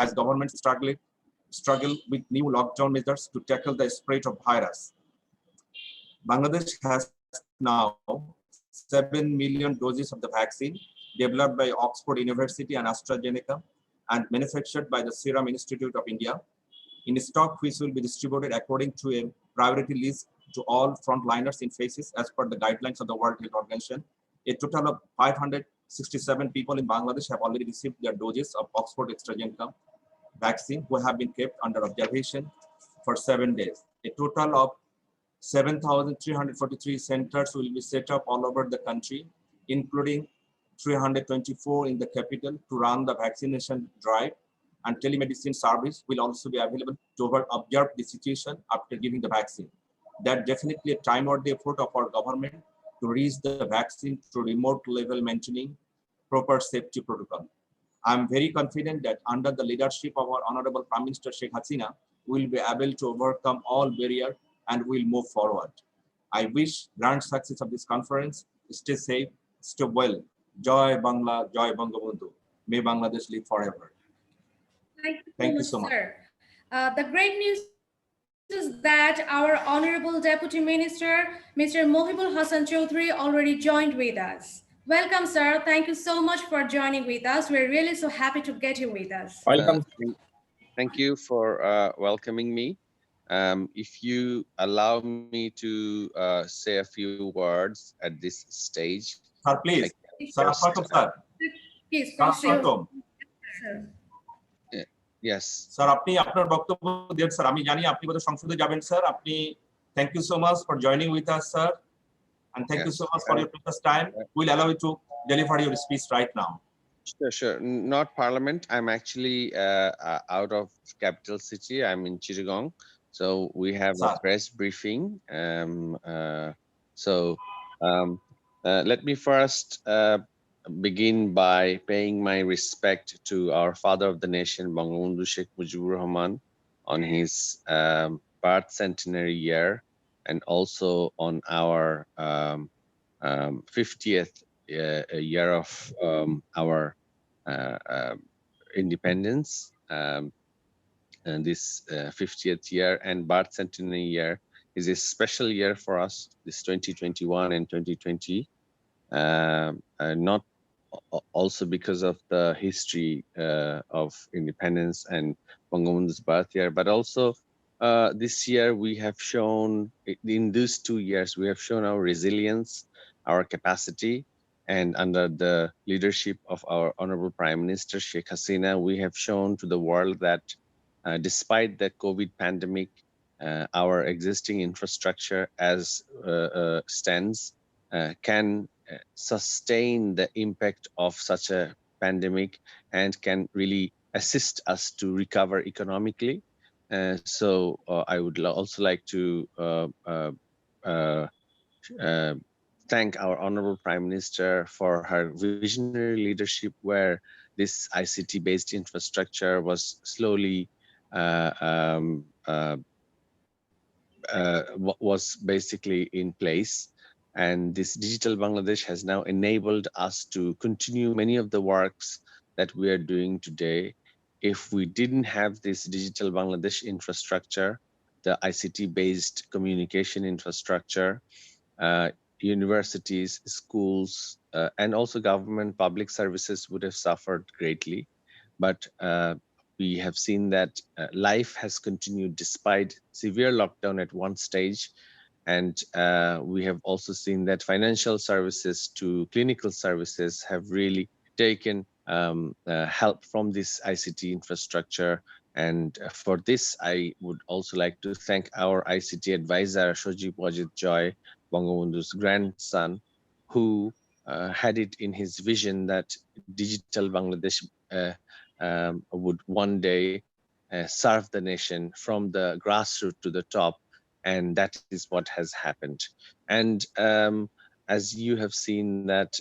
as governments struggle with new lockdown measures to tackle the spread of virus. Bangladesh has now 7 million doses of the vaccine developed by Oxford University and AstraZeneca and manufactured by the Serum Institute of India in stock, which will be distributed according to a priority list to all frontliners in phases as per the guidelines of the World Health Organization. A total of 567 people in Bangladesh have already received their doses of Oxford AstraZeneca vaccine who have been kept under observation for 7 days. A total of 7,343 centers will be set up all over the country, including 324 in the capital to run the vaccination drive, and telemedicine service will also be available to observe the situation after giving the vaccine. That definitely a time-worthy effort of our government to reach the vaccine to remote level, maintaining proper safety protocol. I'm very confident that under the leadership of our Honorable Prime Minister Sheikh Hasina, we'll be able to overcome all barriers and we'll move forward. I wish grand success of this conference. Stay safe, stay well. Joy Bangla, Joy Bangabandhu. May Bangladesh live forever. Thank you so much, sir. The great news is that our Honorable Deputy Minister, Mr. Mohibul Hassan Chowdhory, already joined with us. Welcome, sir. Thank you so much for joining with us. We're really so happy to get you with us. Welcome. Thank you for welcoming me. If you allow me to say a few words at this stage. Sir, please. Sir, please proceed. Yes. Sir, আপনি আপনার বক্তব্য দেন sir. আমি জানি আপনি বোধহয় সংসদে যাবেন sir. আপনি thank you so much for joining with us, sir, and thank you so much for your precious time. We'll allow you to deliver your speech right now. Sure. Not Parliament. I'm actually out of capital city. I'm in Chittagong, so we have a press briefing. Let me first begin by paying my respect to our father of the nation, Bangabandhu Sheikh Mujibur Rahman, on his birth centenary year, and also on our 50th year of our independence. And this 50th year and birth centenary year is a special year for us, this 2021 and 2020. Not also because of the history of independence and Bangabandhu's birth year, but also this year we have shown, in these 2 years, we have shown our resilience, our capacity, and under the leadership of our Honorable Prime Minister Sheikh Hasina, we have shown to the world that despite the COVID pandemic, our existing infrastructure as stands can sustain the impact of such a pandemic and can really assist us to recover economically. So I would also like to thank our Honorable Prime Minister for her visionary leadership, where this ICT-based infrastructure was slowly was basically in place. And this digital Bangladesh has now enabled us to continue many of the works that we are doing today. If we didn't have this digital Bangladesh infrastructure, the ICT-based communication infrastructure, universities, schools, and also government public services would have suffered greatly. But we have seen that life has continued despite severe lockdown at one stage. And we have also seen that financial services to clinical services have really taken help from this ICT infrastructure. And for this, I would also like to thank our ICT advisor, Shojib Wajid Joy, Bangabandhu's grandson, who had it in his vision that digital Bangladesh would one day serve the nation from the grassroots to the top. And that is what has happened. And as you have seen that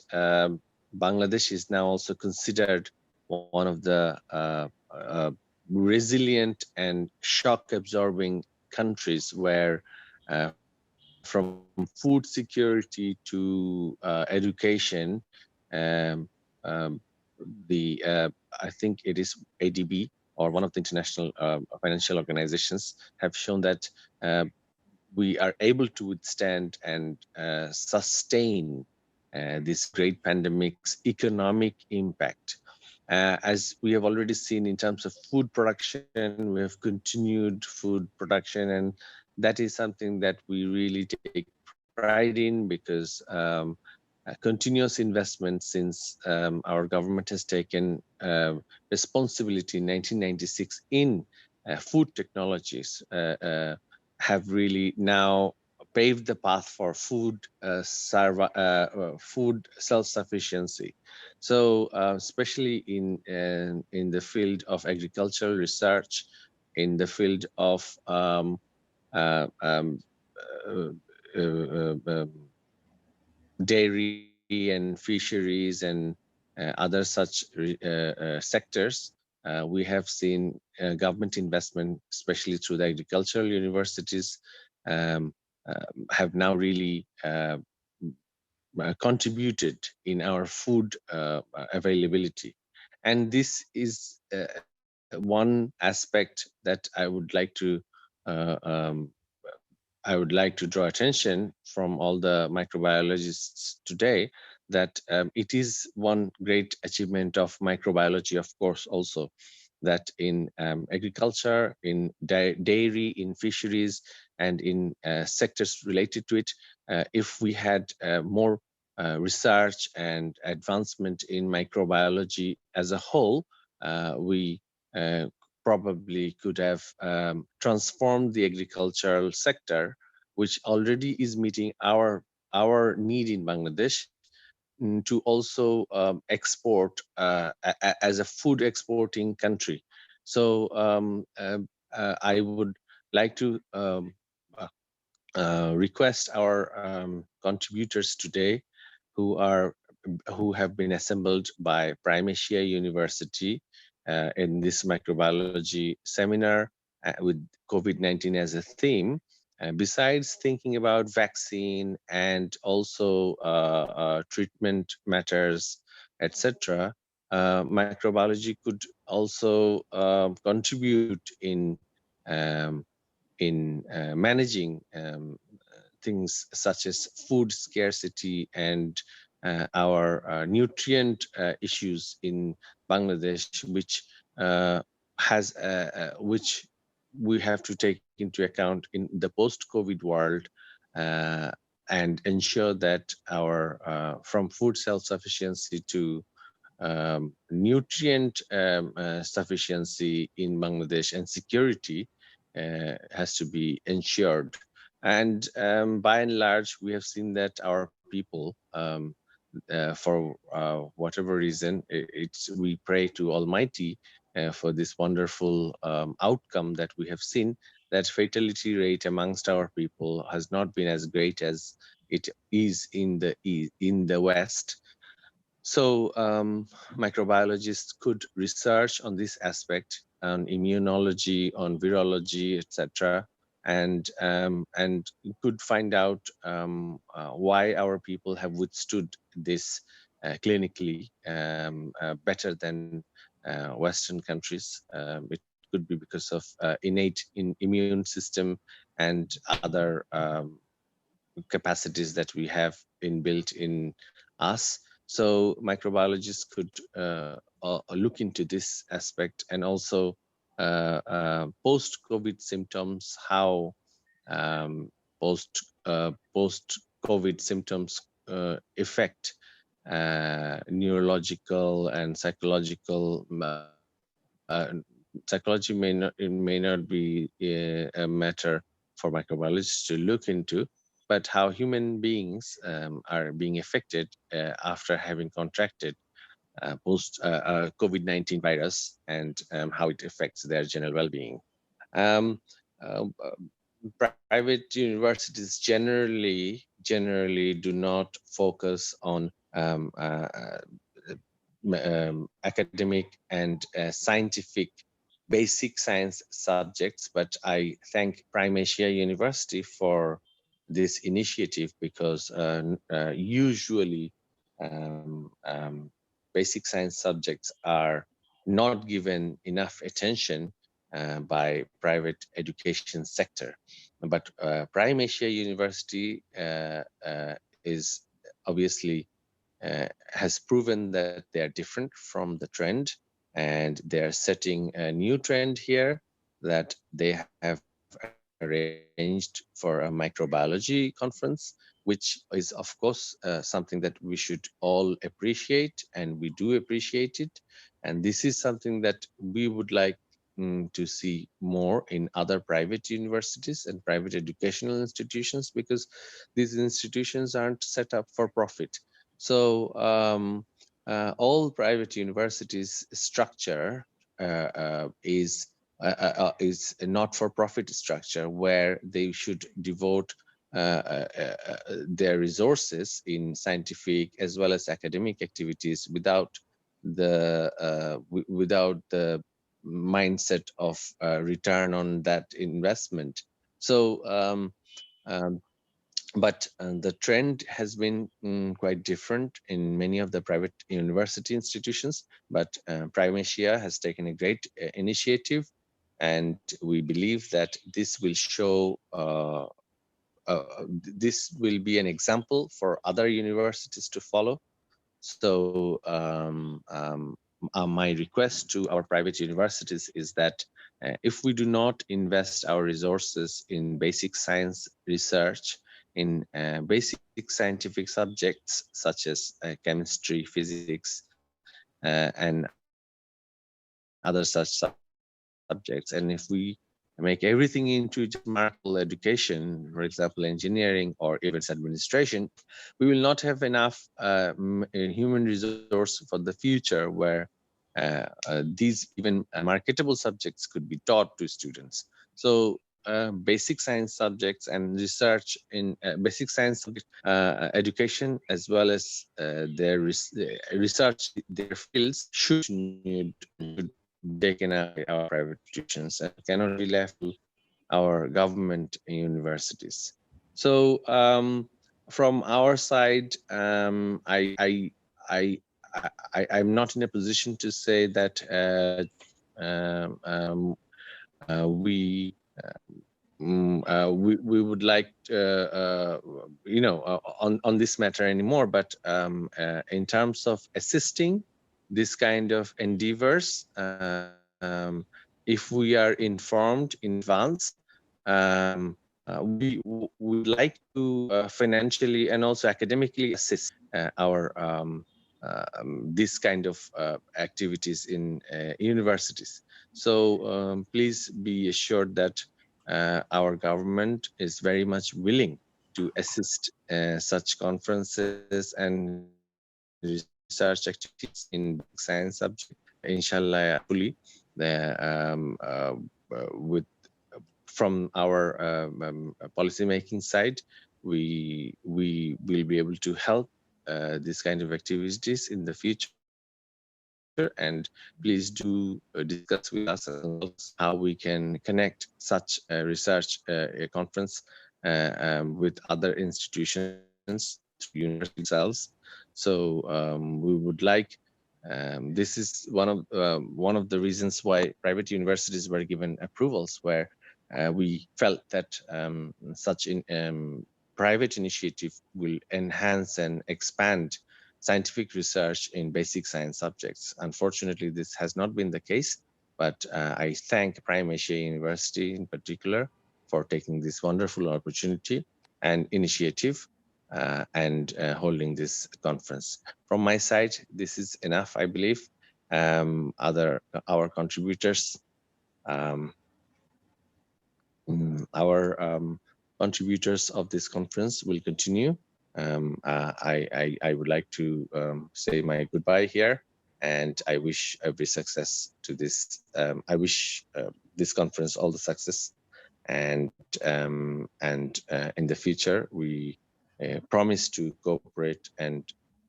Bangladesh is now also considered one of the resilient and shock-absorbing countries where from food security to education, I think it is ADB or one of the international financial organizations have shown that we are able to withstand and sustain this great pandemic's economic impact. As we have already seen in terms of food production, we have continued food production, and that is something that we really take pride in, because continuous investment since our government has taken responsibility in 1996 in food technologies have really now paved the path for food food self-sufficiency. So especially in the field of agricultural research, in the field of uh, um, uh, dairy and fisheries and other such sectors, we have seen government investment, especially through the agricultural universities, um, have now really contributed in our food availability. And this is one aspect that I would like to draw attention from all the microbiologists today, that it is one great achievement of microbiology, of course, also, that in agriculture, in dairy, in fisheries, and in sectors related to it, if we had more research and advancement in microbiology as a whole, we probably could have transformed the agricultural sector, which already is meeting our need in Bangladesh, to also export as a food exporting country. So I would like to request our contributors today, who are who have been assembled by Primeasia University in this microbiology seminar with COVID-19 as a theme. Besides thinking about vaccine and also treatment matters, etc., microbiology could also contribute um, in managing things such as food scarcity and our nutrient issues in Bangladesh, which we have to take into account in the post-COVID world, uh, and ensure that our from food self-sufficiency to nutrient sufficiency in Bangladesh and security has to be ensured. And by and large, we have seen that our people, for whatever reason, we pray to Almighty for this wonderful outcome that we have seen, that fatality rate amongst our people has not been as great as it is in the West. So microbiologists could research on this aspect, on immunology, on virology, etc., and could find out why our people have withstood this clinically better than Western countries. It could be because of innate immune system and other capacities that we have inbuilt in us. So microbiologists could look into this aspect, and also post-COVID symptoms, how um, post-COVID symptoms affect neurological and psychological. Psychology may not be a matter for microbiologists to look into, but how human beings are being affected after having contracted post COVID-19 virus, and how it affects their general well-being. Um, uh, Private universities generally do not focus on academic and scientific basic science subjects, but I thank Primeasia University for this initiative, because usually basic science subjects are not given enough attention by private education sector. But Primeasia University is obviously has proven that they are different from the trend, and they are setting a new trend here, that they have arranged for a microbiology conference, which is of course something that we should all appreciate, and we do appreciate it. And this is something that we would like to see more in other private universities and private educational institutions, because these institutions aren't set up for profit. So all private universities structure is a not-for-profit structure, where they should devote their resources in scientific as well as academic activities without the mindset of return on that investment. So but the trend has been quite different in many of the private university institutions. But Primeasia has taken a great initiative, and we believe that this will show this will be an example for other universities to follow. So my request to our private universities is that if we do not invest our resources in basic science research, in basic scientific subjects such as chemistry, physics, and other such subjects, and if we make everything into just mathematical education, for example, engineering or even administration, we will not have enough human resource for the future, where these even marketable subjects could be taught to students. So basic science subjects and research in basic science education, as well as their research, their fields should be taken up by our private institutions and cannot be left to our government universities. So from our side, I'm not in a position to say that we we would like on this matter anymore. But in terms of assisting this kind of endeavors, if we are informed in advance, we would like to financially and also academically assist our this kind of activities in universities. So please be assured that our government is very much willing to assist such conferences and research activities in basic science subject. Inshallah, hopefully, with from our policy making side, we will be able to help this kind of activities in the future. And please do discuss with us how we can connect such a research conference with other institutions through university themselves. So we would like, this is one of the reasons why private universities were given approvals, where we felt that such private initiative will enhance and expand scientific research in basic science subjects. Unfortunately, this has not been the case, but I thank Primeasia University in particular for taking this wonderful opportunity and initiative and holding this conference. From my side, this is enough, I believe. Our contributors, contributors of this conference will continue. I would like to say my goodbye here, and I wish every success to this. I wish this conference all the success, and in the future we promise to cooperate and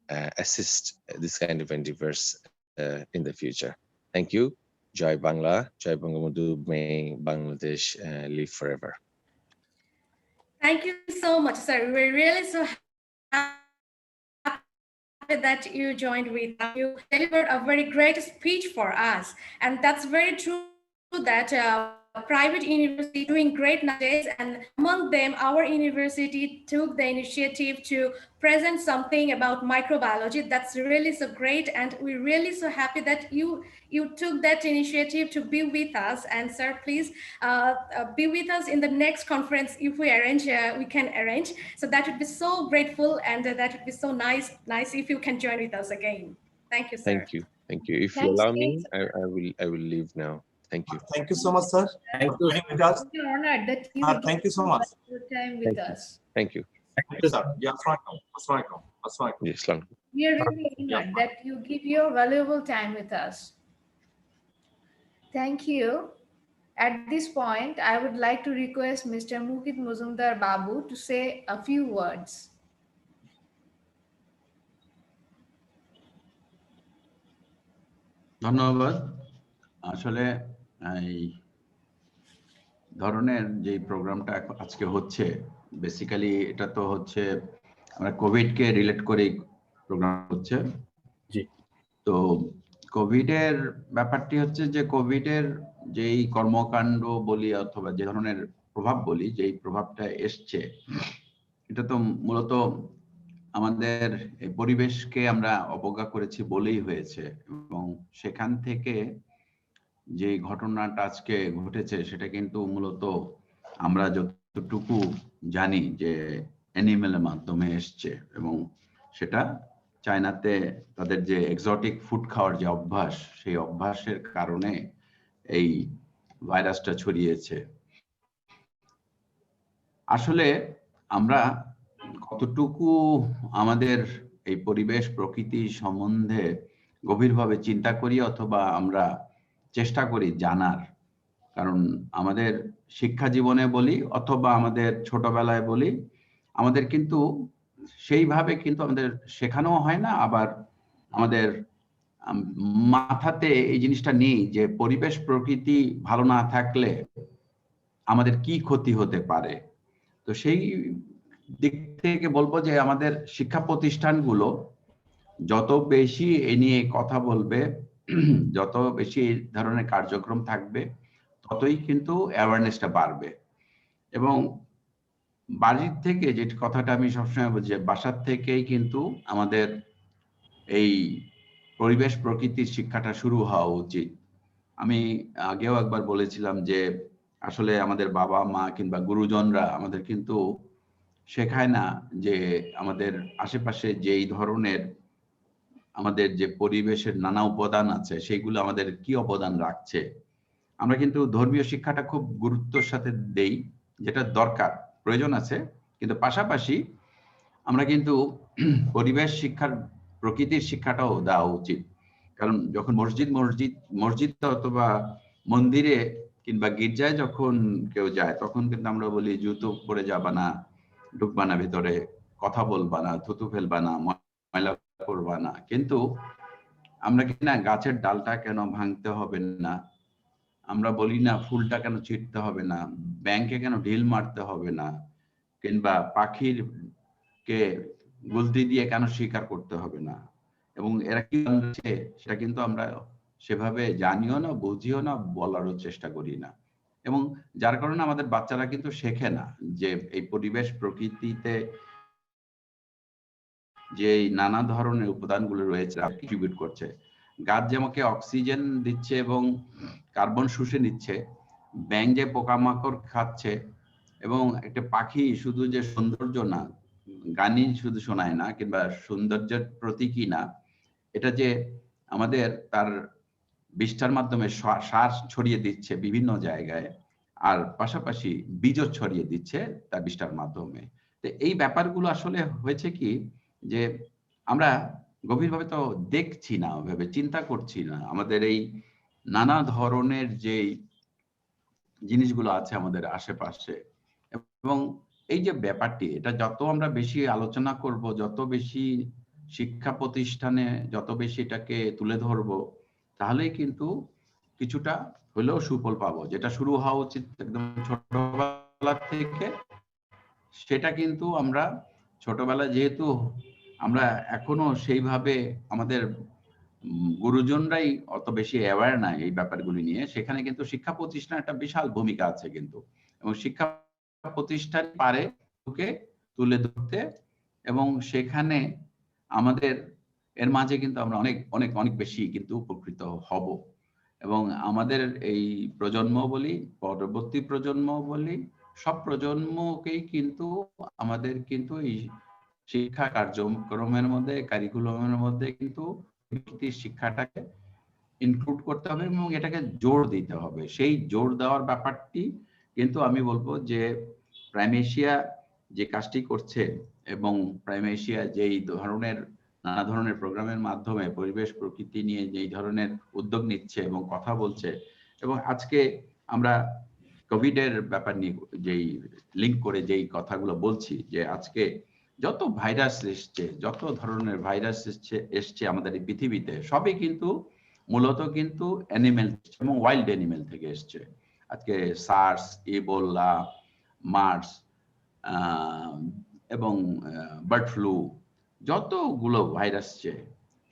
assist this kind of endeavors in the future. Thank you. Jai Bangla, Jai Bangamadu, may Bangladesh live forever. Thank you so much, sir. We're really so happy to have you that you joined with us. You delivered a very great speech for us, and that's very true that private university doing great nowadays, and among them our university took the initiative to present something about microbiology. That's really so great, and we're really so happy that you took that initiative to be with us. And sir, please be with us in the next conference if we arrange, we can arrange. So that would be so grateful, and that would be so nice if you can join with us again. Thank you, sir. Thank you. Thank you. If you Thanks allow again, me, I will leave now. Thank you. Thank you so much, sir. Thank you. We're honored that you Thank you so much. your time with us. Thank you. Thank you, sir. Yeah, Assalamualaikum. Yes, Islam. We are really honored that you give your valuable time with us. Thank you. At this point, I would like to request Mr. Mukit Muzumdar Babu to say a few words. ধন্যবাদ। আসলে এই ধরনের যে প্রোগ্রামটা আজকে হচ্ছে, basically এটা তো হচ্ছে আমরা কোভিড কে রিলেট করে প্রোগ্রাম হচ্ছে। জি। তো কোভিড এর ব্যাপারটি হচ্ছে যে কোভিড এর যেই কর্মকাণ্ড বলি অথবা যে ধরনের প্রভাব বলি, যেই প্রভাবটা এসছে, এটা তো মূলত আমাদের পরিবেশকে আমরা অবজ্ঞা করেছি বলেই হয়েছে। এবং সেখান থেকে যে ঘটনাটা আজকে ঘটেছে সেটা কিন্তু মূলত আমরা যতটুকু জানি যে অ্যানিমেলের মাধ্যমে এসছে, এবং সেটা চায়নাতে তাদের যে এক্সোটিক ফুড খাওয়ার যে অভ্যাস, সেই অভ্যাসের কারণে এই ভাইরাসটা ছড়িয়েছে। আসলে আমরা কতটুকু আমাদের এই পরিবেশ প্রকৃতি সম্বন্ধে গভীরভাবে চিন্তা করি অথবা আমরা চেষ্টা করি জানার, কারণ আমাদের শিক্ষা জীবনে বলি অথবা আমাদের ছোটবেলায় বলি, আমাদের কিন্তু সেইভাবে কিন্তু আমাদের শেখানো হয় না, আবার আমাদের মাথাতে এই জিনিসটা নেই যে পরিবেশ প্রকৃতি ভালো না থাকলে আমাদের কি ক্ষতি হতে পারে। তো সেই দিক থেকে বলবো যে আমাদের শিক্ষা প্রতিষ্ঠানগুলো যত বেশি এ নিয়ে কথা বলবে, যত বেশি এই ধরনের কার্যক্রম থাকবে, ততই কিন্তু অ্যাওয়ারনেসটা বাড়বে। এবং বাড়ির থেকে যে কথাটা আমি সবসময় বলছি, বাসার থেকেই কিন্তু আমাদের এই পরিবেশ প্রকৃতির শিক্ষাটা শুরু হওয়া উচিত। আমি আগেও একবার বলেছিলাম যে আসলে আমাদের বাবা মা কিংবা গুরুজনরা আমাদের কিন্তু শেখায় না যে আমাদের আশেপাশে যেই ধরনের আমাদের যে পরিবেশের নানা উপাদান আছে সেইগুলো আমাদের কি অবদান রাখছে। আমরা কিন্তু ধর্মীয় শিক্ষাটা খুব গুরুত্বের সাথে দেই, যেটা দরকার, প্রয়োজন আছে, কিন্তু পাশাপাশি আমরা কিন্তু পরিবেশ শিক্ষার, প্রকৃতির শিক্ষাটাও দেওয়া উচিত। কারণ যখন মসজিদ অথবা মন্দিরে কিংবা গির্জায় যখন কেউ যায়, তখন কিন্তু আমরা বলি জুতো পরে যাবা না, ঢুকবা না ভেতরে, কথা বলবা না, থুতু ফেলবা না, ময়লা করবা না। কিন্তু আমরা কি না গাছের ডালটা কেন ভাঙতে হবে না, আমরা বলি না ফুলটা কেন ছিঁড়তে হবে না, ব্যাংকে কেন ঢিল মারতে হবে না, কিংবা পাখির কে গুলতি দিয়ে কেন শিকার করতে হবে না। এবং এরা কি সেটা কিন্তু আমরা সেভাবে জানিও না, বুঝিও না, বলারও চেষ্টা করি না। এবং যার কারণে আমাদের বাচ্চারা কিন্তু শেখে না যে এই পরিবেশ প্রকৃতিতে যে নানা ধরনের উপাদানগুলো রয়েছে কন্ট্রিবিউট করছে। গাছ যেমনকে অক্সিজেন দিচ্ছে এবং কার্বন শুষে নিচ্ছে, ব্যাঙ যে পোকামাকড় খাচ্ছে, এবং একটা পাখি শুধু যে সৌন্দর্য না, গানই শুধু শোনায় না কিংবা সৌন্দর্যের প্রতীকী না, এটা যে আমাদের তার বিষ্ঠার মাধ্যমে সার ছড়িয়ে দিচ্ছে বিভিন্ন জায়গায়, আর পাশাপাশি বীজও ছড়িয়ে দিচ্ছে তার বিষ্ঠার মাধ্যমে। তো এই ব্যাপারগুলো আসলে হয়েছে কি যে আমরা গভীরভাবে তো দেখছি না, ওইভাবে চিন্তা করছি না আমাদের এই নানা ধরনের যে জিনিসগুলো আছে আমাদের আশেপাশে। এবং এই যে ব্যাপারটি, এটা যত আমরা বেশি আলোচনা করব, যত বেশি শিক্ষা প্রতিষ্ঠানে যত বেশি এটাকে তুলে ধরবো, তাহলেই কিন্তু কিছুটা হলেও সুফল পাবো। যেটা শুরু হওয়া উচিত একদম ছোটবেলা থেকে, সেটা কিন্তু আমরা ছোটবেলায় যেহেতু আমরা এখনো সেইভাবে আমাদের গুরুজনরাই অত বেশি অ্যাওয়্যার না এই ব্যাপারগুলি নিয়ে। সেখানে কিন্তু শিক্ষা প্রতিষ্ঠানের একটা বিশাল ভূমিকা আছে কিন্তু, এবং শিক্ষা প্রতিষ্ঠান পারে তুলে ধরতে, এবং সেখানে আমাদের এর মাঝে কিন্তু আমরা অনেক অনেক অনেক বেশি কিন্তু উপকৃত হব। এবং আমাদের এই প্রজন্ম বলি, পরবর্তী প্রজন্ম বলি, সব প্রজন্মকেই কিন্তু আমাদের কিন্তু এই শিক্ষা কার্যক্রমের মধ্যে, কারিকুলামের মধ্যে কিন্তু শিক্ষাটাকে ইনক্লুড করতে হবে এবং এটাকে জোর দিতে হবে। সেই জোর দেওয়ার ব্যাপারটি কিন্তু আমি বলবো যে প্রাইমেশিয়া যে কাজটি করছে, এবং প্রাইমেশিয়া যেই ধরনের নানা ধরনের প্রোগ্রামের মাধ্যমে পরিবেশ প্রকৃতি নিয়ে যেই ধরনের উদ্যোগ নিচ্ছে এবং কথা বলছে, এবং আজকে আমরা কোভিড এর ব্যাপার নিয়ে যেই লিঙ্ক করে যেই কথাগুলো বলছি, যে আজকে যত ভাইরাস এসছে, যত ধরনের ভাইরাস এসছে আমাদের এই পৃথিবীতে, সবই কিন্তু মূলত কিন্তু অ্যানিমেল এবং ওয়াইল্ড অ্যানিমেল থেকে এসছে। আজকে সার্স, ইবোলা, মার্স এবং বার্ড ফ্লু, যতগুলো ভাইরাস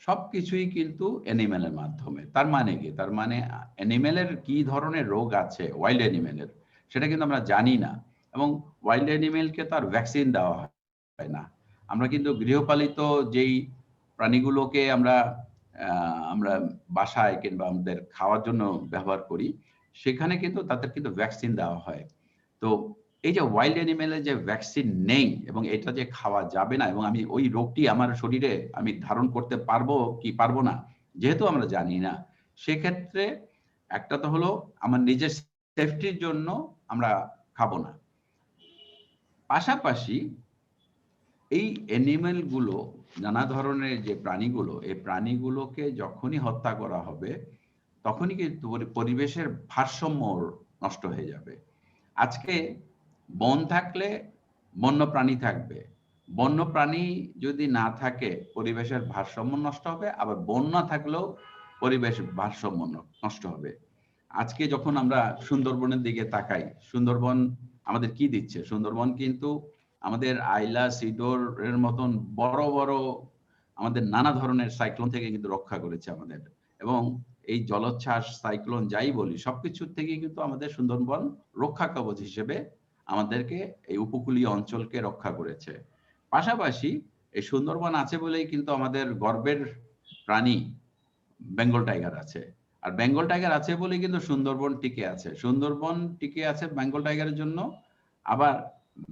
সবকিছুই কিন্তু অ্যানিমেলের মাধ্যমে। তার মানে কি? তার মানে অ্যানিমেলের কি ধরনের রোগ আছে ওয়াইল্ড অ্যানিমেলের, সেটা কিন্তু আমরা জানি না, এবং ওয়াইল্ড অ্যানিমেলকে তার ভ্যাকসিন দেওয়া হয় না। আমরা কিন্তু গৃহপালিত যেই প্রাণীগুলোকে আমরা বাসায় কিংবা আমাদের খাওয়ার জন্য ব্যবহার করি, সেখানে কিন্তু তাদের কিন্তু ভ্যাকসিন দেওয়া হয়। তো এই যে ওয়াইল্ড অ্যানিমেলের যে ভ্যাকসিন নেই এবং এটা যে খাওয়া যাবে না, এবং আমি ওই রোগটি আমার শরীরে আমি ধারণ করতে পারবো কি পারবো না যেহেতু আমরা জানি না, সেক্ষেত্রে একটা তো হলো আমার নিজের সেফটির জন্য আমরা খাবো না। পাশাপাশি এই অ্যানিমেল গুলো, নানা ধরনের যে প্রাণীগুলো, এই প্রাণীগুলোকে যখনই হত্যা করা হবে তখনই কিন্তু পরিবেশের ভারসাম্য নষ্ট হয়ে যাবে। আজকে বন থাকলে বন্য প্রাণী থাকবে, বন্য প্রাণী যদি না থাকে পরিবেশের ভারসাম্য নষ্ট হবে, আবার বন না থাকলেও পরিবেশ ভারসাম্য নষ্ট হবে। আজকে যখন আমরা সুন্দরবনের দিকে তাকাই, সুন্দরবন আমাদের কি দিচ্ছে? সুন্দরবন কিন্তু আমাদের আইলা, সিডোরের মতন বড় বড় আমাদের নানা ধরনের সাইক্লোন থেকে কিন্তু রক্ষা করেছে আমাদের, এবং এই জলোচ্ছ্বাস, সাইক্লোন যাই বলি, সবকিছুর থেকে কিন্তু আমাদের সুন্দরবন রক্ষা কবচ হিসেবে আমাদেরকে এই উপকূলীয় অঞ্চলকে রক্ষা করেছে। পাশাপাশি এই সুন্দরবন আছে বলেই কিন্তু আমাদের গর্বের প্রাণী বেঙ্গল টাইগার আছে, আর বেঙ্গল টাইগার আছে বলেই কিন্তু সুন্দরবন টিকে আছে। সুন্দরবন টিকে আছে বেঙ্গল টাইগারের জন্য, আবার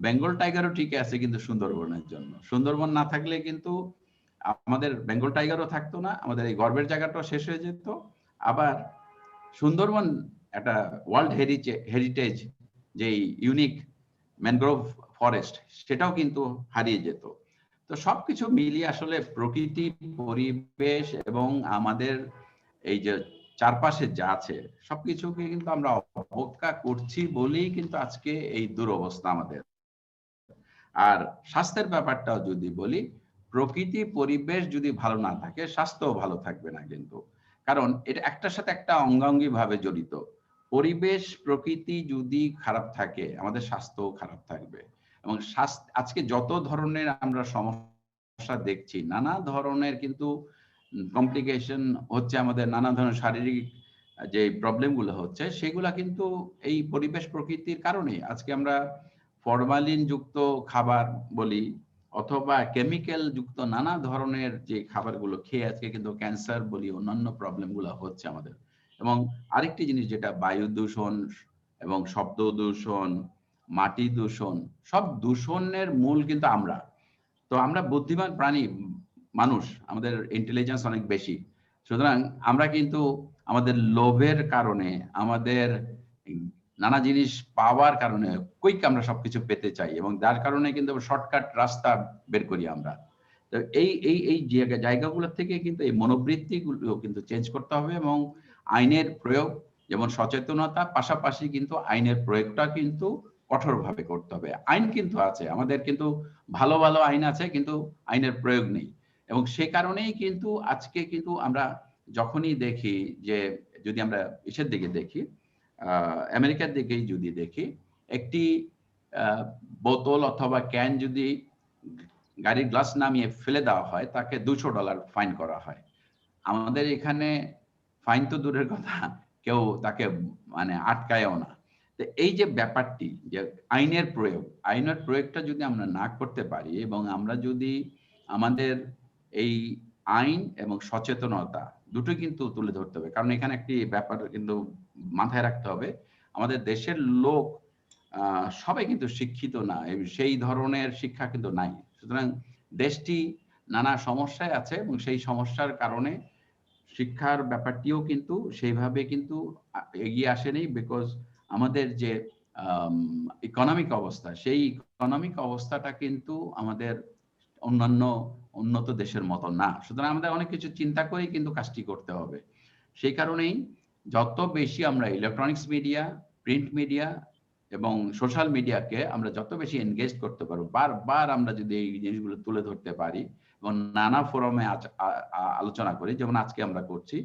বেঙ্গল টাইগারও টিকে আছে কিন্তু সুন্দরবনের জন্য। সুন্দরবন না থাকলে কিন্তু আমাদের বেঙ্গল টাইগারও থাকতো না, আমাদের এই গর্বের জায়গাটাও শেষ হয়ে যেত, আবার সুন্দরবন একটা ওয়ার্ল্ড হেরিটেজ যে ইউনিক ম্যানগ্রোভ ফরেস্ট, সেটাও কিন্তু হারিয়ে যেত। তো সবকিছু মিলিয়ে আসলে প্রকৃতি, পরিবেশ এবং আমাদের এই যে চারপাশে যা আছে সবকিছুকে কিন্তু আমরা অবজ্ঞা করছি বলেই কিন্তু আজকে এই দুরবস্থা আমাদের। আর স্বাস্থ্যের ব্যাপারটাও যদি বলি, প্রকৃতি পরিবেশ যদি ভালো না থাকে, স্বাস্থ্যও ভালো থাকবে না কিন্তু, কারণ এটা একটার সাথে একটা অঙ্গাঙ্গি ভাবে জড়িত। পরিবেশ প্রকৃতি যদি খারাপ থাকে, আমাদের স্বাস্থ্যও খারাপ থাকবে। এবং আজকে যত ধরনের আমরা সমস্যা দেখছি, নানা ধরনের কিন্তু কমপ্লিকেশন হচ্ছে, আমাদের নানা ধরনের শারীরিক যে প্রবলেম গুলো হচ্ছে, সেগুলা কিন্তু এই পরিবেশ প্রকৃতির কারণে। আজকে আমরা ফরমালিন যুক্ত খাবার বলি অথবা কেমিক্যাল যুক্ত নানা ধরনের যে খাবারগুলো খেয়ে আজকে কিন্তু ক্যান্সার বলি, অন্যান্য প্রবলেম গুলো হচ্ছে আমাদের। এবং আরেকটি জিনিস যেটা বায়ু দূষণ এবং শব্দ দূষণ, মাটি দূষণ, সব দূষণের মূল কিন্তু আমরা। তো আমরা বুদ্ধিমান প্রাণী মানুষ, আমাদের ইন্টেলিজেন্স অনেক বেশি, সুতরাং আমরা কিন্তু আমাদের লোভের কারণে, আমাদের নানা জিনিস পাওয়ার কারণে কুইক আমরা সবকিছু পেতে চাই, এবং যার কারণে কিন্তু শর্টকাট রাস্তা বের করি আমরা। তো এই জায়গাগুলো থেকে কিন্তু এই মনোবৃত্তিগুলো কিন্তু চেঞ্জ করতে হবে, এবং আইনের প্রয়োগ যেমন সচেতনতা, পাশাপাশি কিন্তু আইনের প্রয়োগটা কিন্তু কঠোরভাবে করতে হবে। আইন কিন্তু আছে আমাদের, কিন্তু ভালো ভালো আইন আছে, কিন্তু আইনের প্রয়োগ নেই। এবং সে কারণেই কিন্তু আজকে কিন্তু আমরা যখনই দেখি যে, যদি আমরা ইসের দিকে দেখি, আমেরিকার দিকেই যদি দেখি, একটি বোতল অথবা ক্যান যদি গাড়ির গ্লাস নামিয়ে ফেলে দেওয়া হয় তাকে $200 ফাইন করা হয়। আমাদের এখানে ফাইন তো দূরের কথা, কেউ তাকে মানে আটকায়ও না। তো এই যে ব্যাপারটি যে আইনের প্রয়োগটা যদি আমরা না করতে পারি এবং আমরা যদি আমাদের এই আইন এবং সচেতনতা দুটোই কিন্তু তুলে ধরতে হবে, কারণ এখানে একটি ব্যাপার কিন্তু মাথায় রাখতে হবে, আমাদের দেশের লোক সবাই কিন্তু শিক্ষিত না, সেই ধরনের শিক্ষা কিন্তু নাই। সুতরাং দেশটি নানা সমস্যায় আছে এবং সেই সমস্যার কারণে শিক্ষার ব্যাপারটিও কিন্তু সেইভাবে কিন্তু এগিয়ে আসেনি, বিকজ আমাদের যে ইকোনমিক অবস্থা, সেই ইকোনমিক অবস্থাটা কিন্তু আমাদের অন্যান্য উন্নত দেশের মতো না। সুতরাং আমাদের অনেক কিছু চিন্তা করেই কিন্তু কাজটি করতে হবে। সেই কারণেই যত বেশি আমরা ইলেকট্রনিক্স মিডিয়া, প্রিন্ট মিডিয়া এবং সোশ্যাল মিডিয়াকে আমরা যত বেশি এনগেজ করতে পারবো, বারবার আমরা যদি এই জিনিসগুলো তুলে ধরতে পারি এবং নানা ফোরামে আলোচনা করি, যেমন আজকে আমরা করছি,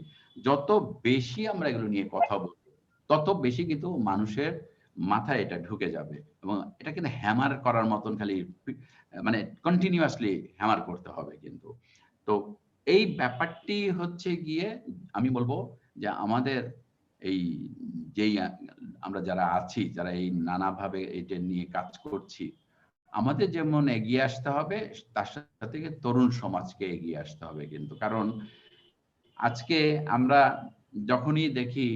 যত বেশি আমরা এগুলো নিয়ে কথা বলবো তত বেশি কিন্তু মানুষের মাথায় এটা ঢুকে যাবে এবং এটা কিন্তু হ্যামার করার মতন খালি মানে কন্টিনিউয়াসলি হ্যামার করতে হবে কিন্তু। তো এই ব্যাপারটি হচ্ছে গিয়ে আমি বলবো যে আমাদের এই যেই আমরা যারা আছি, যারা এই নানাভাবে এটা নিয়ে কাজ করছি, আমাদের যেমন এগিয়ে আসতে হবে, তার সাথে তরুণ সমাজকে এগিয়ে আসতে হবে কিন্তু। কারণ আজকে আমরা যখনই দেখি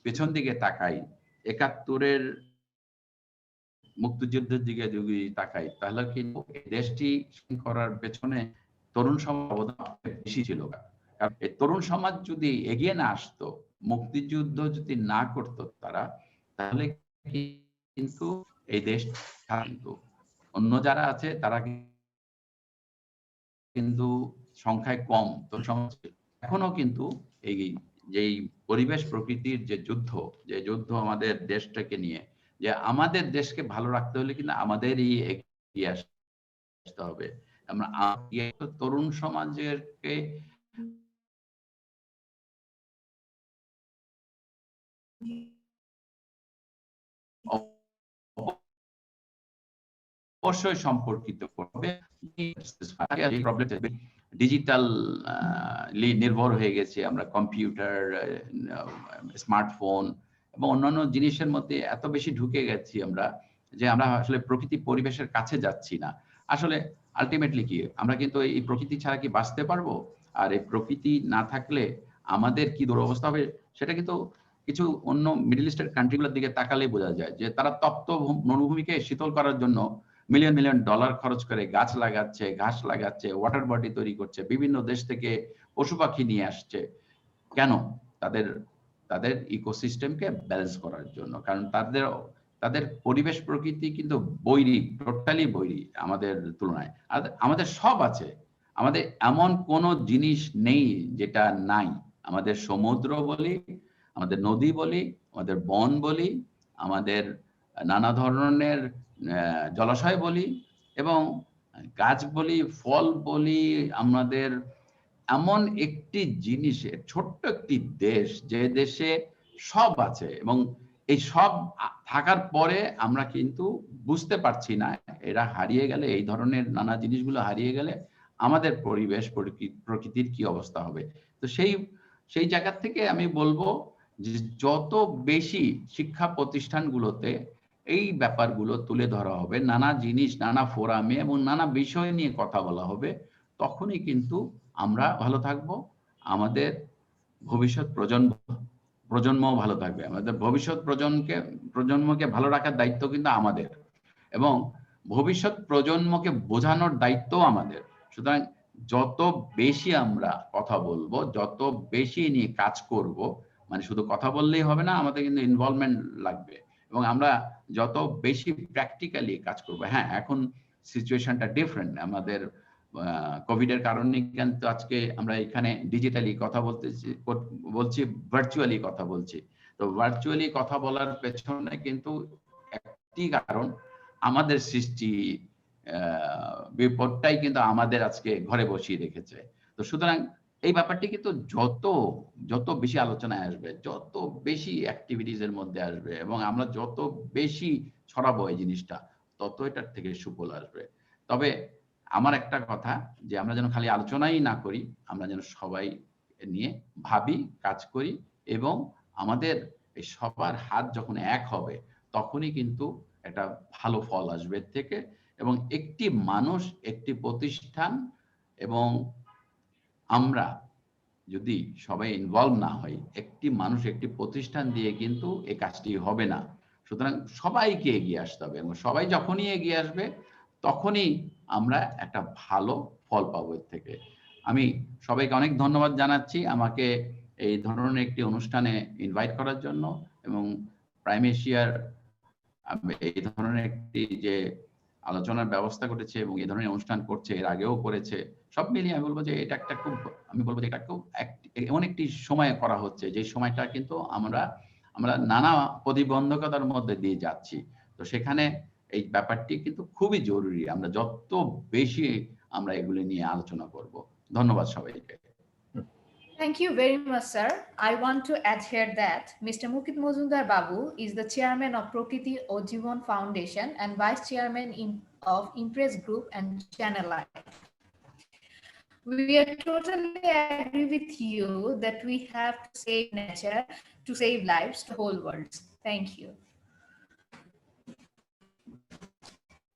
পেছন দিকে তাকাই, ৭১-এর মুক্তিযুদ্ধের দিকে যদি তাকাই, তাহলে কিন্তু দেশটি করার পেছনে তরুণ সমাজ অবদান বেশি ছিল। কারণ এই তরুণ সমাজ যদি এগিয়ে না আসতো, মুক্তিযুদ্ধ যদি না করতো তারা, তাহলে কিন্তু এই দেশ কিন্তু অন্য যারা আছে তারা কিন্তু সংখ্যায় কম, তরুণ সমাজ এখনো কিন্তু এই যেই পরিবেশ প্রকৃতির যে যুদ্ধ আমাদের দেশটাকে নিয়ে, যে আমাদের দেশকে ভালো রাখতে হলে কিন্তু আমাদেরই এগিয়ে আসতে হবে। আমরা তরুণ সমাজকে অবশ্যই সম্পর্কিত করবে। ডিজিটাল নির্ভর হয়ে গেছে আমরা, কম্পিউটার, স্মার্টফোন এবং অন্যান্য জিনিসের মধ্যে এত বেশি ঢুকে গেছি আমরা, যে আমরা আসলে প্রকৃতি পরিবেশের কাছে যাচ্ছি না। আসলে আলটিমেটলি কি আমরা কিন্তু এই প্রকৃতি ছাড়া কি বাঁচতে পারবো? আর এই প্রকৃতি না থাকলে আমাদের কি দুরবস্থা হবে সেটা কিন্তু কিছু অন্য মিডল ইস্টের কান্ট্রিগুলোর দিকে তাকালেই বোঝা যায়, যে তারা তপ্ত মরুভূমিকে শীতল করার জন্য মিলিয়ন মিলিয়ন ডলার খরচ করে গাছ লাগাচ্ছে, ঘাস লাগাচ্ছে, ওয়াটার বডি তৈরি করছে, বিভিন্ন দেশ থেকে পশু পাখি নিয়ে আসছে। কেন? তাদের ইকোসিস্টেমকে ব্যালেন্স করার জন্য। কারণ তাদের পরিবেশ প্রকৃতি কিন্তু বৈরী, টোটালি বৈরী আমাদের তুলনায়। আর আমাদের সব আছে, আমাদের এমন কোনো জিনিস নেই যেটা নাই। আমাদের সমুদ্র বলি, আমাদের নদী বলি, আমাদের বন বলি, আমাদের নানা ধরনের জলাশয় বলি এবং গাছ বলি, ফল বলি, আমাদের এমন একটি জিনিসের ছোট্ট একটি দেশ, যে দেশে সব আছে এবং এই সব থাকার পরে আমরা কিন্তু বুঝতে পারছি না এরা হারিয়ে গেলে, এই ধরনের নানা জিনিসগুলো হারিয়ে গেলে আমাদের পরিবেশ প্রকৃতির কি অবস্থা হবে। তো সেই জায়গা থেকে আমি বলবো যে যত বেশি শিক্ষা প্রতিষ্ঠানগুলোতে এই ব্যাপারগুলো তুলে ধরা হবে, নানা জিনিস নানা ফোরামে এবং নানা বিষয় নিয়ে কথা বলা হবে, তখনই কিন্তু আমরা ভালো থাকবো, আমাদের ভবিষ্যৎ প্রজন্ম ভালো থাকবে। আমাদের ভবিষ্যৎ প্রজন্মকে ভালো রাখার দায়িত্ব কিন্তু আমাদের এবং ভবিষ্যৎ প্রজন্মকে বোঝানোর দায়িত্ব আমাদের। সুতরাং যত বেশি আমরা কথা বলবো, যত বেশি নিয়ে কাজ করব, মানে শুধু কথা বললেই হবে না, আমাদের কিন্তু ইনভলভমেন্ট লাগবে এবং আমরা যত বেশি প্র্যাকটিক্যালি কাজ করব। হ্যাঁ, এখন সিচুয়েশনটা ডিফারেন্ট, আমাদের কোভিড এর কারণে কিন্তু আজকে আমরা এখানে ডিজিটালি কথা বলছি, ভার্চুয়ালি কথা বলছি। তো ভার্চুয়ালি কথা বলার পেছনে কিন্তু একটি কারণ, আমাদের সৃষ্টি বিপদটাই কিন্তু আমাদের আজকে ঘরে বসিয়ে রেখেছে। তো সুতরাং এই ব্যাপারটি কিন্তু যত বেশি আলোচনায় আসবে, যত বেশি অ্যাক্টিভিটিস এর মধ্যে আসবে এবং আমরা যত বেশি ছড়াবো এই জিনিসটা, তত এটার থেকে সুফল আসবে। তবে আমার একটা কথা যে আমরা যেন খালি আলোচনাই না করি, আমরা যেন সবাই নিয়ে ভাবি, কাজ করি, এবং আমাদের এই সবার হাত যখন এক হবে তখনই কিন্তু একটা ভালো ফল আসবে এর থেকে। এবং একটি মানুষ, একটি প্রতিষ্ঠান, এবং আমরা যদি সবাই ইনভলভ না হই, একটি মানুষ একটি প্রতিষ্ঠান দিয়ে কিন্তু এই কাজটি হবে না। সুতরাং সবাইকে এগিয়ে আসতে হবে, এবং সবাই যখনই এগিয়ে আসবে তখনই আমরা একটা ভালো ফল পাবো এর থেকে। আমি সবাইকে অনেক ধন্যবাদ জানাচ্ছি আমাকে এই ধরনের একটি অনুষ্ঠানে ইনভাইট করার জন্য, এবং প্রাইম এশিয়ার এই ধরনের একটি যে আলোচনার ব্যবস্থা করেছে এবং এই ধরনের অনুষ্ঠান করছে, এর আগেও করেছে, সব মিলিয়ে আমি বলবো যে এটা একটা খুব, আমি বলবো যে এটা খুব এমন একটি সময় করা হচ্ছে যে সময়টা কিন্তু আমরা নানা প্রতিবন্ধকতার মধ্যে দিয়ে যাচ্ছি। তো সেখানে এই ব্যাপারটি কিন্তু খুবই জরুরি, আমরা যত বেশি আমরা এগুলি নিয়ে আলোচনা করব। ধন্যবাদ সবাইকে। Thank you very much, sir. I want to add here that Mr. Mukit Mozumdar Babu is the chairman of Prakriti Ojjivan Foundation and vice chairman of Impress Group and Channel Life. We are totally agree with you that we have to save nature, to save lives, to whole world. Thank you.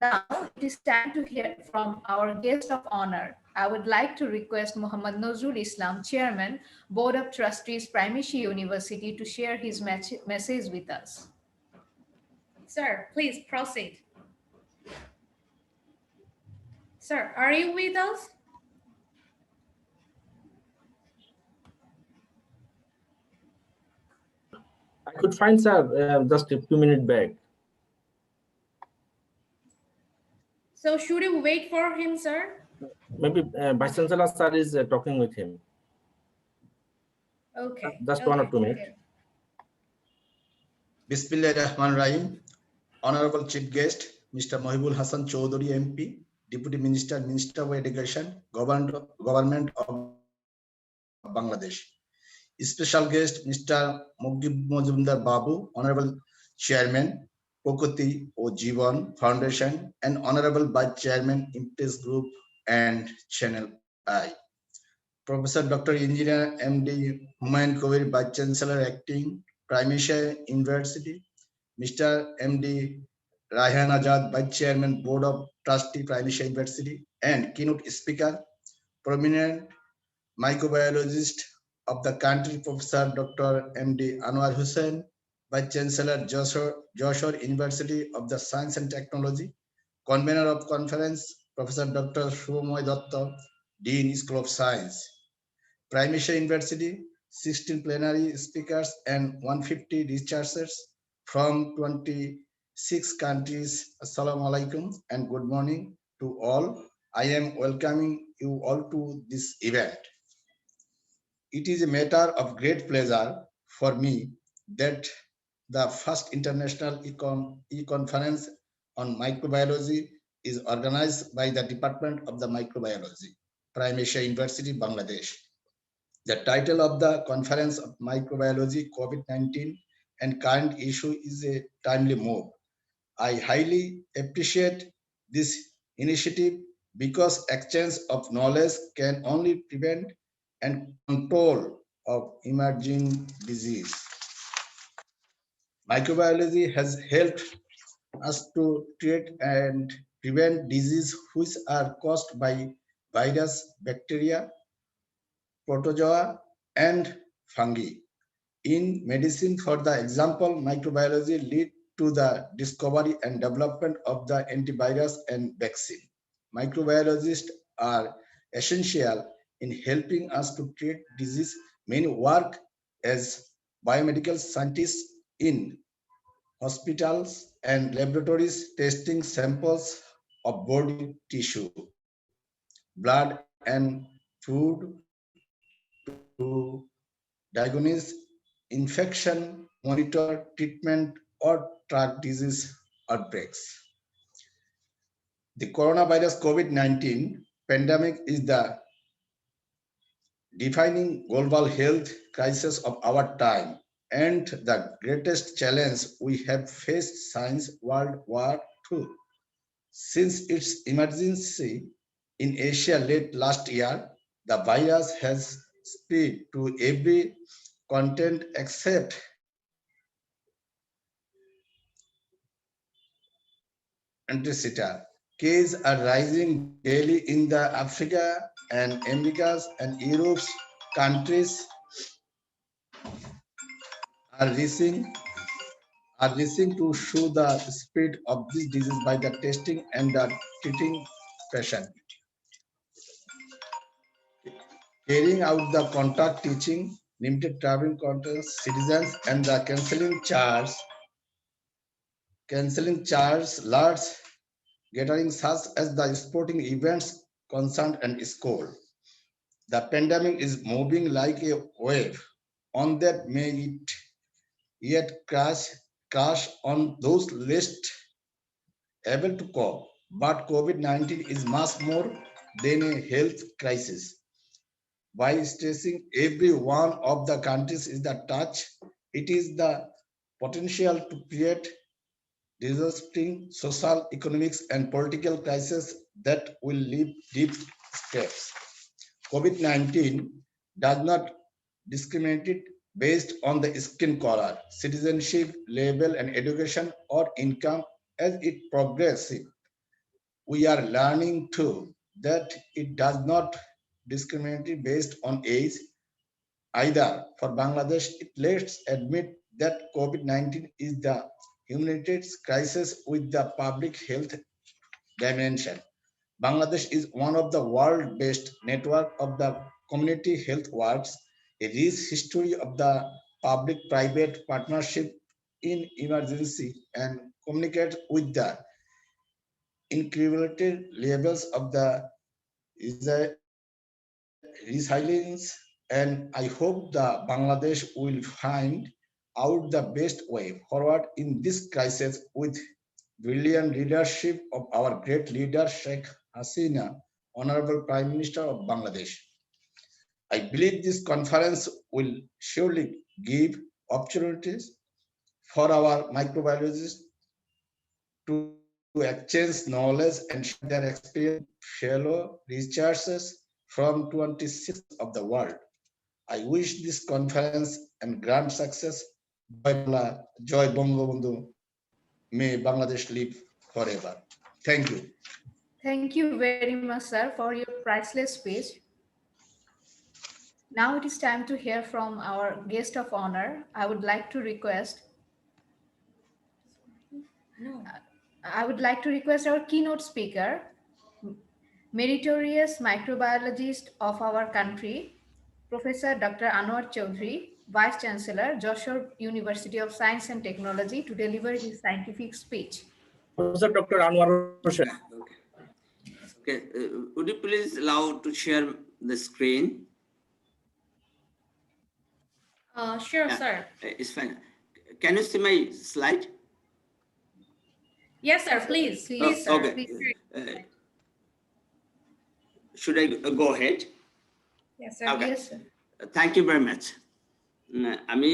Now it is time to hear from our guest of honor. I would like to request Muhammad Nazrul Islam, Chairman, Board of Trustees, Primeasia University, to share his message with us. Sir, please proceed. Sir, are you with us? I could find, sir, just a few minutes back. So should you wait for him, sir? Maybe Vice Chancellor, sir, is talking with him. Okay. Just 1 or 2 minutes. Bismillahirrahmanirrahim. Honorable Chief Guest, Mr. Mohibul Hassan Chowdhory MP, Deputy Minister, Minister of Education, Government of Bangladesh. Special guest, Mr. Mokdib Babu, Honorable Chairman, Prakriti Ojjivan Foundation, and Honorable Vice Chairman, Impress Group and Channel I. Prof.Dr.Engr.Md.Humaun Kabir, Vice Chancellor, Acting, Primeasia University, Mr. M.D. Raihan Azad, Vice Chairman, Board of Trustee, Primeasia University, and Keynote Speaker, prominent microbiologist of the country, Prof.Dr.Engr.Md Anwar Hossain, Vice Chancellor, Joshore University of the Science and Technology, Convener of Conference, Professor Dr. Suvomoy Datta, Dean, School of Science. Primeasia University, 16 plenary speakers and 150 researchers from 26 countries. Assalamu alaikum and good morning to all. I am welcoming you all to this event. It is a matter of great pleasure for me that the first international e-conference on microbiology is organized by the Department of the Microbiology, Primeasia University, Bangladesh. The title of the Conference of Microbiology, COVID-19 and Current Issue is a timely move. I highly appreciate this initiative because exchange of knowledge can only prevent and control of emerging disease. Microbiology has helped us to treat and prevent disease which are caused by virus, bacteria, protozoa, and fungi. In medicine, for the example, microbiology lead to the discovery and development of the antivirus and vaccine. Microbiologists are essential in helping us to treat disease. Many work as biomedical scientists in hospitals and laboratories, testing samples of body tissue, blood, and food to diagnose infection, monitor treatment, or track disease outbreaks. The coronavirus COVID-19 pandemic is the defining global health crisis of our time and the greatest challenge we have faced since World War II. Since its emergency, in Asia late last year, the virus has spread to every continent except Antarctica. Cases are rising daily in the Africa and Americas and Europe's countries are racing to show the spread of this disease by the testing and the treating patient. Carrying out the contact teaching, limited traveling contacts, citizens, and the cancelling charge large gatherings such as the sporting events, concert, and school. The pandemic is moving like a wave. On that may it yet crash on those least able to cope. But COVID-19 is much more than a health crisis. By stressing every one of the countries is the touch, it is the potential to create disrupting social, economics, and political crises that will leave deep scars. COVID-19 does not discriminate based on the skin color, citizenship, level, and education or income as it progresses. We are learning too that it does not discriminate based on age either. For Bangladesh, let's admit that COVID-19 is the humanitarian crisis with the public health dimension. Bangladesh is one of the world's best network of the community health works, a rich history of the public-private partnership in emergency and communicate with the incredible levels of the resilience, and I hope the Bangladesh will find out the best way forward in this crisis with brilliant leadership of our great leader Sheikh Hasina, Honorable Prime Minister of Bangladesh. I believe this conference will surely give opportunities for our microbiologists to exchange knowledge and share their experience with fellow researchers from 26 of the world. I wish this conference and grand success. Joy Bangabandhu. May Bangladesh live forever. Thank you. Thank you very much, sir, for your priceless speech. Now it is time to hear from our guest of honor. I would like to request our keynote speaker, meritorious microbiologist of our country, Professor Dr. Anwar Chowdhory, Vice Chancellor, Joshore University of Science and Technology, to deliver his scientific speech. Professor Dr. Anwar Hossain. Okay. Would you please allow to share the screen? Sure, sir. It's fine. Can you see my slide? Yes, sir. Please, please, sir. Okay. Please. Should I go ahead? Yes, sir. Okay. Yes, sir. Thank you very much. আমি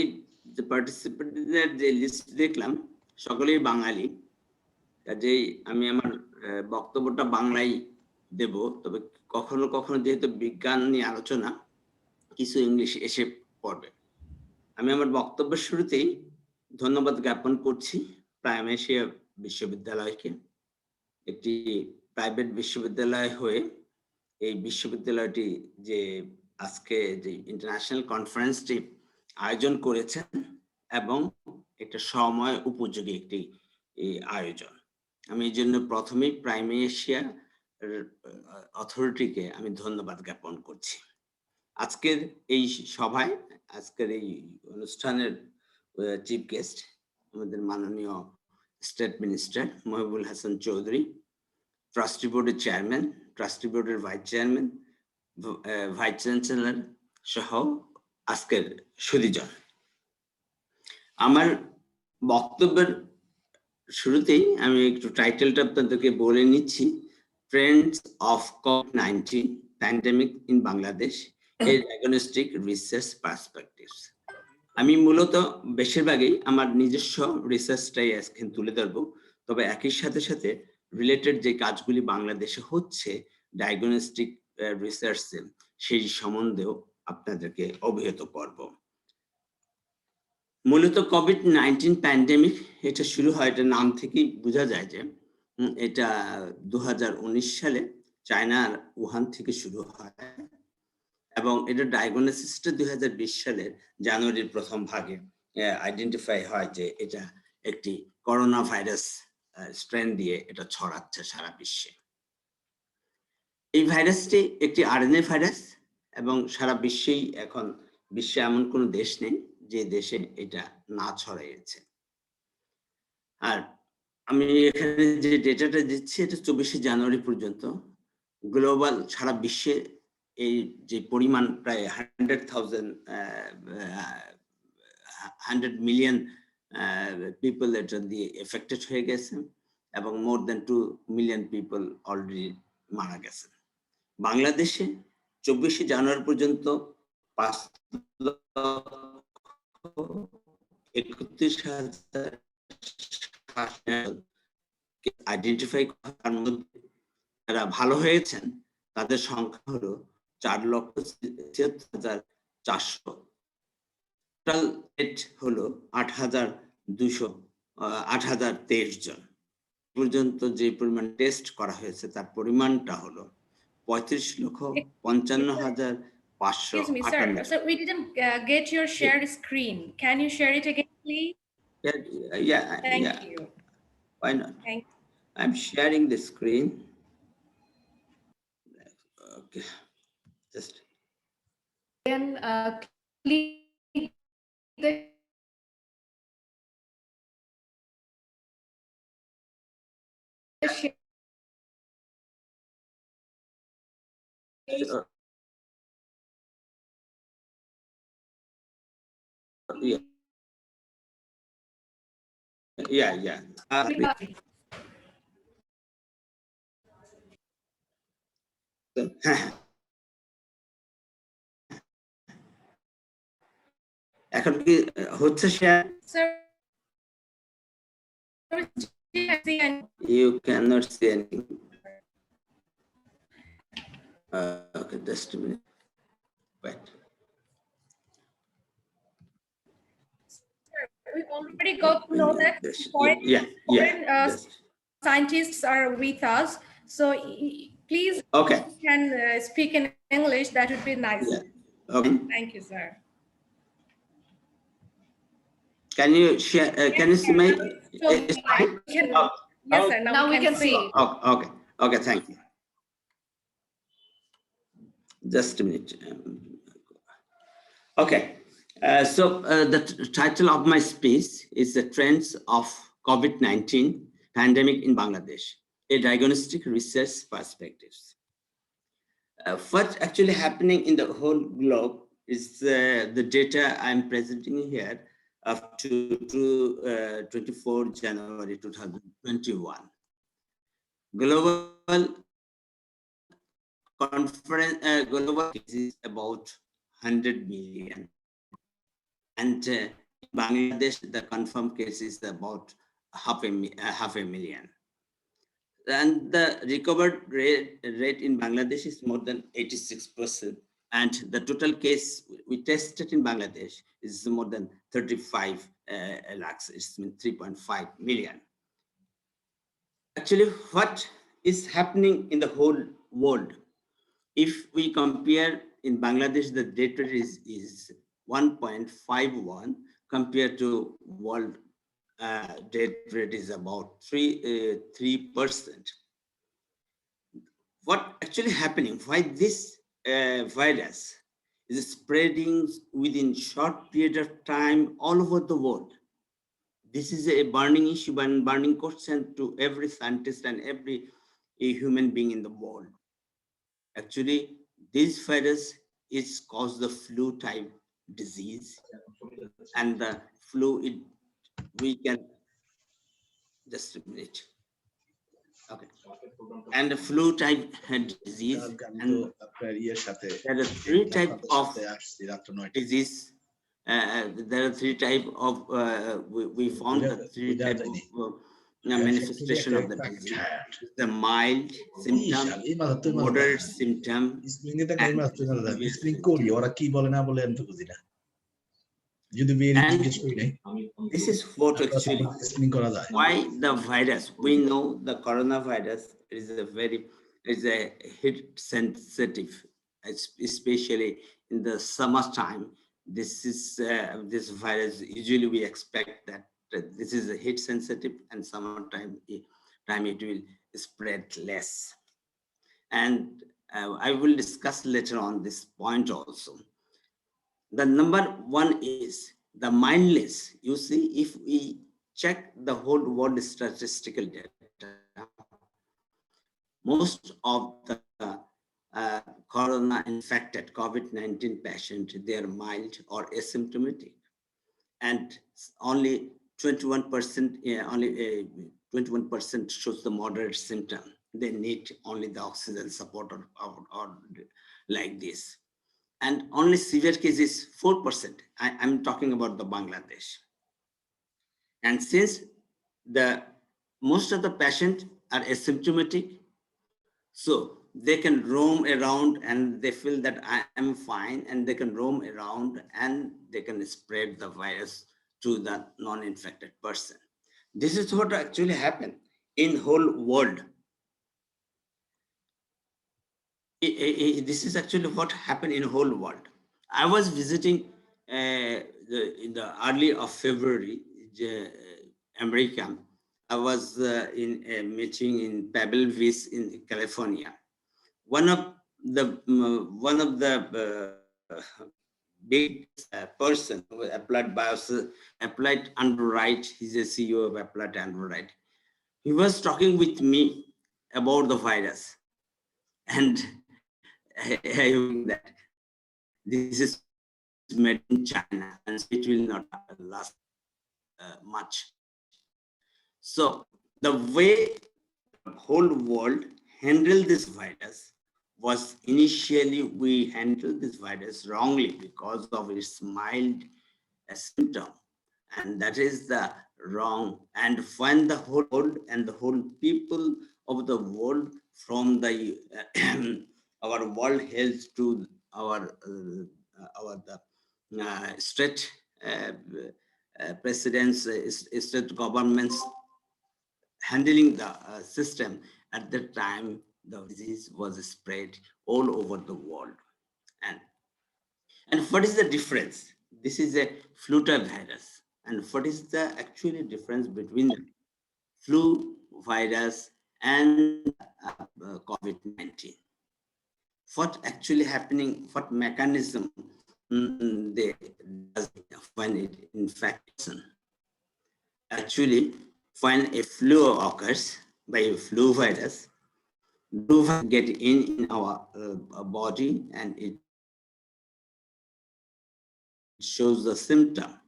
যে পার্টিসিপেন্টদের যে list দেখলাম সকলেই বাঙালি, কাজেই আমি আমার বক্তব্যটা বাংলায় দেব, তবে কখনো কখনো যেহেতু বিজ্ঞান নিয়ে আলোচনা কিছু ইংলিশ এসে পড়বে। আমি আমার বক্তব্যের শুরুতেই ধন্যবাদ জ্ঞাপন করছি প্রাইমেশিয়া বিশ্ববিদ্যালয়কে। একটি প্রাইভেট বিশ্ববিদ্যালয় হয়ে এই বিশ্ববিদ্যালয়টি যে আজকে যে ইন্টারন্যাশনাল কনফারেন্সটি আয়োজন করেছেন এবং একটা সময় উপযোগী একটি আয়োজন, আমি এই জন্য প্রথমেই প্রাইমেশিয়া অথরিটিকে আমি ধন্যবাদ জ্ঞাপন করছি। আজকের এই সভায়, আজকের এই অনুষ্ঠানের চিফ গেস্ট আমাদের মাননীয় state minister Mohibul Hasan Chowdhury, trustee বোর্ডের চেয়ারম্যান, ট্রাস্টি বোর্ডের ভাইস চেয়ারম্যান, ভাইস চ্যান্সেলর সহ আজকের সুধীজন। আমার বক্তব্যের শুরুতেই আমি একটু টাইটেলটা আপনাদেরকে বলে নিচ্ছি, friends of COVID-19 pandemic in Bangladesh, A diagnostic research perspectives. আমি মূলত বেশিরভাগই আমার নিজস্ব রিসার্চটাই আজকে তুলে ধরবো, তবে একই সাথে সাথে রিলেটেড যে কাজগুলি বাংলাদেশে হচ্ছে ডায়াগনস্টিক রিসার্চ সেই সম্বন্ধেও আপনাদেরকে অবহিত করব। মূলত কোভিড-19 প্যান্ডেমিক এটা শুরু হয়, এটা নাম থেকেই বোঝা যায় যে এটা 2019 সালে চায়নার উহান থেকে শুরু হয় এবং এটা ডায়াগনোসিসটা 2020 সালের জানুয়ারির প্রথম ভাগে আইডেন্টিফাই হয় যে এটা একটি করোনা ভাইরাস স্ট্রেন দিয়ে এটা ছড়াচ্ছে সারা বিশ্বে। এই ভাইরাসটি একটি আরএনএ ভাইরাস এবং সারা বিশ্বেই এখন বিশ্বে এমন কোনো দেশ নেই যে দেশে এটা না ছড়িয়েছে। আর আমি এখানে যে ডেটাটা দিচ্ছি এটা 24শে জানুয়ারি পর্যন্ত গ্লোবাল সারা বিশ্বে এই যে পরিমাণ প্রায় 100 মিলিয়ন পিপল এটা দিয়ে এফেক্টেড হয়ে গেছে এবং মোর দেন 2 মিলিয়ন পিপল অলরেডি মারা গেছে। বাংলাদেশে 24শে জানুয়ারি পর্যন্ত 5,31,000 আইডেন্টিফাই করার মধ্যে যারা ভালো হয়েছেন তাদের সংখ্যা হলো 4,76,400। টোটাল ডেথ হলো 8,023 জন। পর্যন্ত যে পরিমাণ টেস্ট করা হয়েছে তার পরিমাণটা হলো 35,55,558। Excuse me, sir. So we didn't get your shared screen. Can you share it again, please? Yeah. Thank you. Why not? Thank you. I'm sharing the screen. Okay. Just. Then click the share. Yeah. এখন কি হচ্ছে share? Sir, You cannot see anything. Okay, just a minute. Wait. we already got to know that foreign scientists are with us. So please, Okay. if you can speak in English, that would be nice. Yeah. Okay. Thank you, sir. Can you share? Can you see my? Yes, sir. Now we can see. Okay. Thank you. Just a minute. Okay. So the title of my speech is The Trends of COVID-19 Pandemic in Bangladesh, a Diagnostic Research Perspectives. What's actually happening in the whole globe is the data I'm presenting here up to 24 January 2021. Global cases about 100 million. And Bangladesh, the confirmed case is about half a million. And the recovered rate in Bangladesh is more than 86%. And the total case we tested in Bangladesh is more than 35 lakhs, it's 3.5 million. Actually, what is happening in the whole world? If we compare in Bangladesh, the death rate is 1.51 compared to world death rate is about 3%. What actually happening? Why this virus is spreading within short period of time all over the world? This is a burning issue and burning question to every scientist and every human being in the world. Actually, this virus is caused the flu type disease, and the flu we can just a minute. Okay. And the flu type disease, and there are 3 types of disease. There are 3 types of we found that 3 types of manifestation of the disease. The mild symptom, moderate symptom. This is what actually why the virus. We know the coronavirus is a heat sensitive, especially in the summertime. This virus usually we expect that this is a heat sensitive, and summertime it will spread less. And I will discuss later on this point also. The number one is the mindless. You see, if we check the whole world statistical data, most of the corona infected COVID-19 patients, they are mild or asymptomatic, and only 21% 21% shows the moderate symptom. They need only the oxygen support or like this. And only severe cases 4%. I'm talking about the Bangladesh. And since most of the patients are asymptomatic, so they can roam around and they feel that I am fine, and they can roam around and they can spread the virus to the non-infected person. This is what actually happened in whole world. This is actually what happened in whole world. I was visiting in the early of February, America. I was in a meeting in Pebble Beach in California. One of the big person who applied Android. He's a CEO of Applied Android. He was talking with me about the virus, and that this is made in China and it will not last much. So the way the whole world handled this virus was initially we handled this virus wrongly because of its mild symptom, and that is the wrong. And when the whole world and the whole people of the world, from the our World Health to our state presidents, state governments handling the system, at that time the disease was spread all over the world. And what is the difference? This is a flu type virus. And what is the actually difference between the flu virus and COVID-19? What actually happening, what mechanism they does when it infects? Actually, when a flu occurs by a flu virus, flu virus get in our body, and it shows the symptom,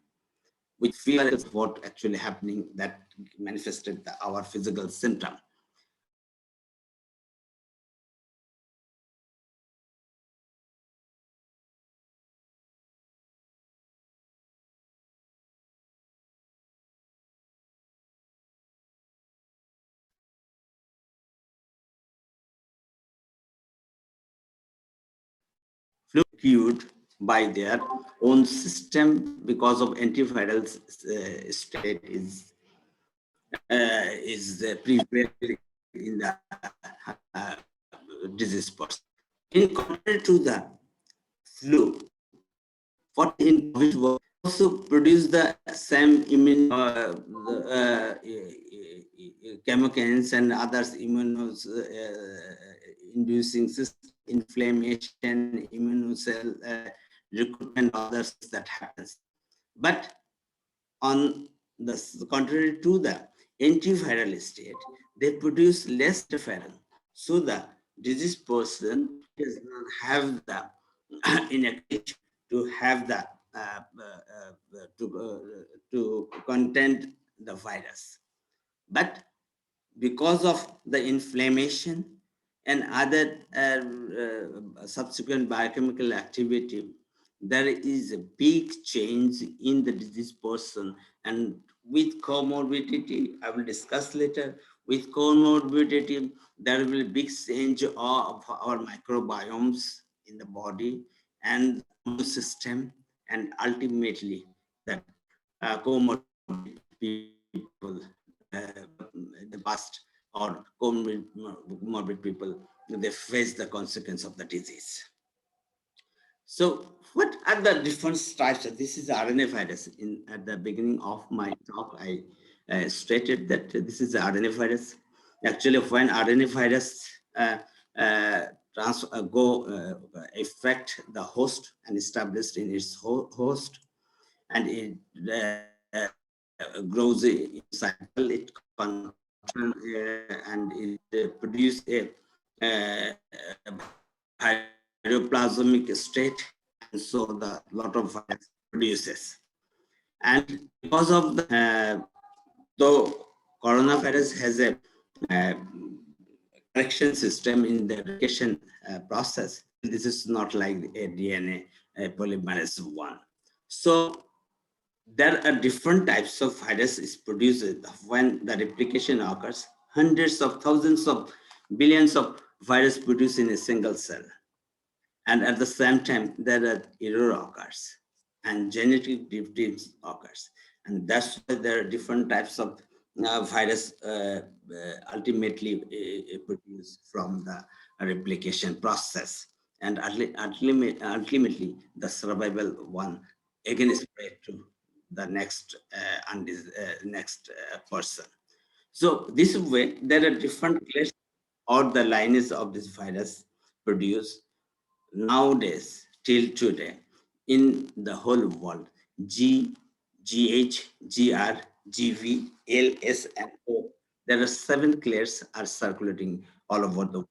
which fear is what actually happening that manifested our physical symptom. Flu cured by their own system because of antiviral state is prevalent in the disease person. In contrary to the flu, what in COVID was also produce the same immune chemokines and others immunos inducing system inflammation, immune cell recruitment, others that happens. But on the contrary to the antiviral state, they produce less interferon. So the disease person does not have the inactivity to have the to contain the virus. But because of the inflammation and other subsequent biochemical activity, there is a big change in the disease person, and with comorbidity, I will discuss later. With comorbidity, there will be big change of our microbiomes in the body and the system, and ultimately that comorbid people, the past or comorbid people, they face the consequence of the disease. So what are the different types? This is RNA virus. At the beginning of my talk, I stated that this is the RNA virus. Actually, when RNA virus affect the host and established in its host, and it grows in cycle, it and it produces a hydroplasmic state, and so the lot of virus produces. And because of the though coronavirus has a correction system in the replication process, this is not like a DNA polymerase 1. So there are different types of virus is produced when the replication occurs. Hundreds of thousands of billions of virus produced in a single cell. And at the same time, there are error occurs and genetic difference occurs. And that's why there are different types of virus ultimately produced from the replication process. And ultimately, the survival one again is spread to the next person. So this way, there are different clades or the lineage of this virus produced nowadays till today in the whole world. G, GH, GR, GV, L, S, and O. There are 7 clades are circulating all over the world.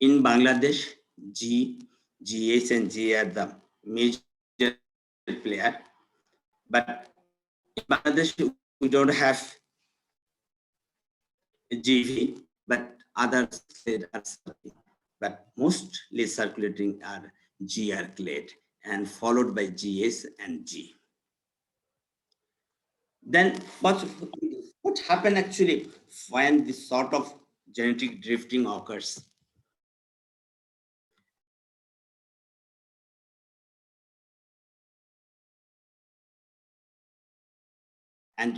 In Bangladesh, G, GH, and G are the major player. But in Bangladesh, we don't have GV, but others are circulating. But mostly circulating are GR clade and followed by GS and G. Then what happened actually when this sort of genetic drifting occurs? And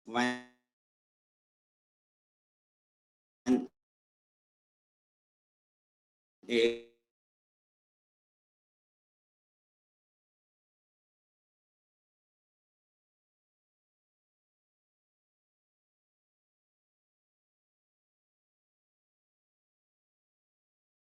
when a